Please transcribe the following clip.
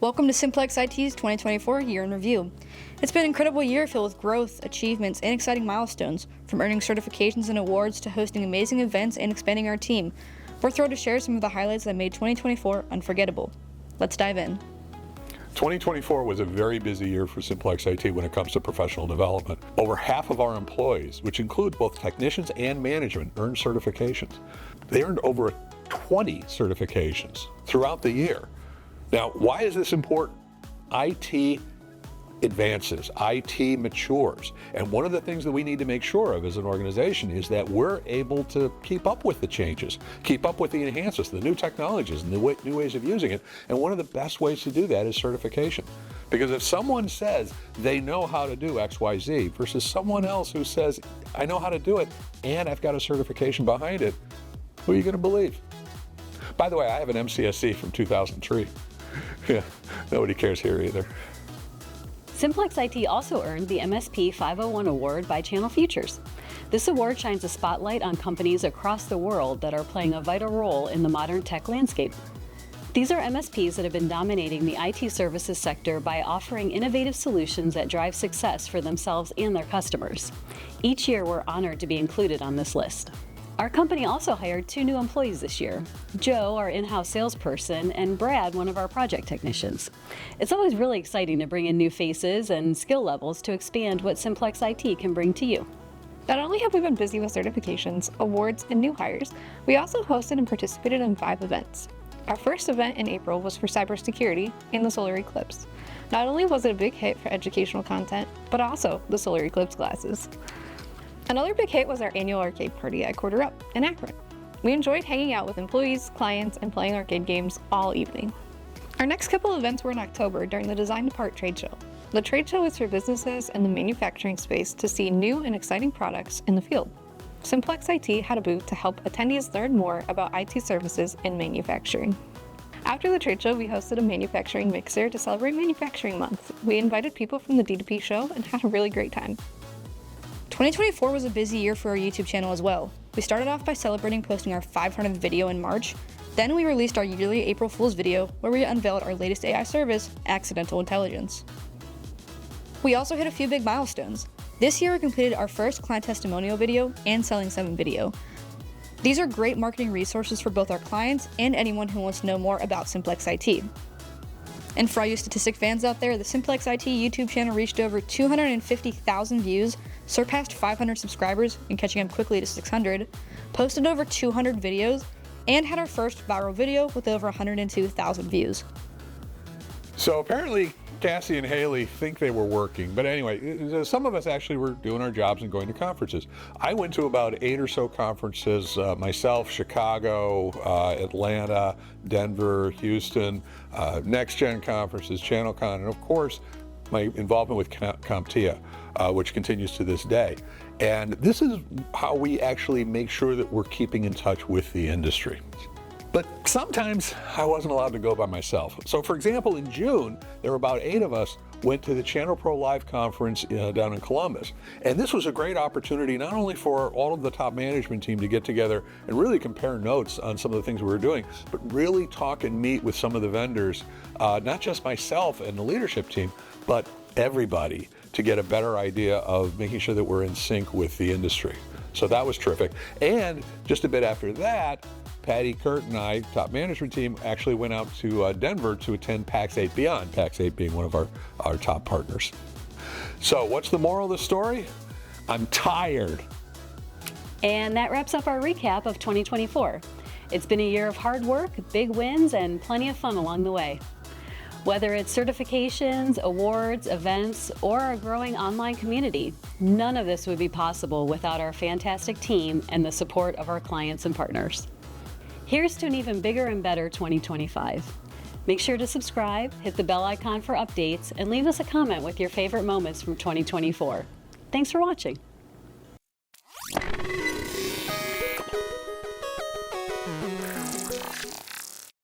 Welcome to Simplex-IT's 2024 Year in Review. It's been an incredible year filled with growth, achievements, and exciting milestones, from earning certifications and awards to hosting amazing events and expanding our team. We're thrilled to share some of the highlights that made 2024 unforgettable. Let's dive in. 2024 was a very busy year for Simplex-IT when it comes to professional development. Over half of our employees, which include both technicians and management, earned certifications. They earned over 20 certifications throughout the year. Now, why is this important? IT advances, IT matures, and one of the things that we need to make sure of as an organization is that we're able to keep up with the changes, keep up with the enhancements, the new technologies, and the new ways of using it. And one of the best ways to do that is certification. Because if someone says they know how to do XYZ versus someone else who says, I know how to do it and I've got a certification behind it, who are you going to believe? By the way, I have an MCSC from 2003. Yeah, nobody cares here either. Simplex-IT also earned the MSP 501 award by Channel Futures. This award shines a spotlight on companies across the world that are playing a vital role in the modern tech landscape. These are MSPs that have been dominating the IT services sector by offering innovative solutions that drive success for themselves and their customers. Each year, we're honored to be included on this list. Our company also hired 2 new employees this year, Joe, our in-house salesperson, and Brad, one of our project technicians. It's always really exciting to bring in new faces and skill levels to expand what Simplex-IT can bring to you. Not only have we been busy with certifications, awards, and new hires, we also hosted and participated in 5 events. Our first event in April was for cybersecurity and the solar eclipse. Not only was it a big hit for educational content, but also the solar eclipse glasses. Another big hit was our annual arcade party at Quarter Up in Akron. We enjoyed hanging out with employees, clients, and playing arcade games all evening. Our next couple events were in October during the Design to Part trade show. The trade show is for businesses in the manufacturing space to see new and exciting products in the field. Simplex-IT had a booth to help attendees learn more about IT services in manufacturing. After the trade show, we hosted a manufacturing mixer to celebrate Manufacturing Month. We invited people from the D2P show and had a really great time. 2024 was a busy year for our YouTube channel as well. We started off by celebrating posting our 500th video in March. Then we released our yearly April Fool's video where we unveiled our latest AI service, Accidental Intelligence. We also hit a few big milestones. This year we completed our first client testimonial video and Selling 7 video. These are great marketing resources for both our clients and anyone who wants to know more about Simplex-IT. And for all you statistic fans out there, the Simplex-IT YouTube channel reached over 250,000 views, surpassed 500 subscribers and catching up quickly to 600, posted over 200 videos, and had our first viral video with over 102,000 views. So apparently Cassie and Haley think they were working, but anyway, some of us actually were doing our jobs and going to conferences. I went to about 8 or so conferences myself: Chicago, Atlanta, Denver, Houston, Next Gen conferences, ChannelCon, and of course my involvement with CompTIA, which continues to this day. And this is how we actually make sure that we're keeping in touch with the industry. But sometimes I wasn't allowed to go by myself. So for example, in June, there were about 8 of us went to the Channel Pro Live conference down in Columbus. And this was a great opportunity not only for all of the top management team to get together and really compare notes on some of the things we were doing, but really talk and meet with some of the vendors, not just myself and the leadership team, but everybody, to get a better idea of making sure that we're in sync with the industry. So that was terrific. And just a bit after that, Patty, Kurt, and I, top management team, actually went out to Denver to attend PAX 8 Beyond, PAX 8 being one of our top partners. So what's the moral of the story? I'm tired. And that wraps up our recap of 2024. It's been a year of hard work, big wins, and plenty of fun along the way. Whether it's certifications, awards, events, or our growing online community, none of this would be possible without our fantastic team and the support of our clients and partners. Here's to an even bigger and better 2025. Make sure to subscribe, hit the bell icon for updates, and leave us a comment with your favorite moments from 2024. Thanks for watching.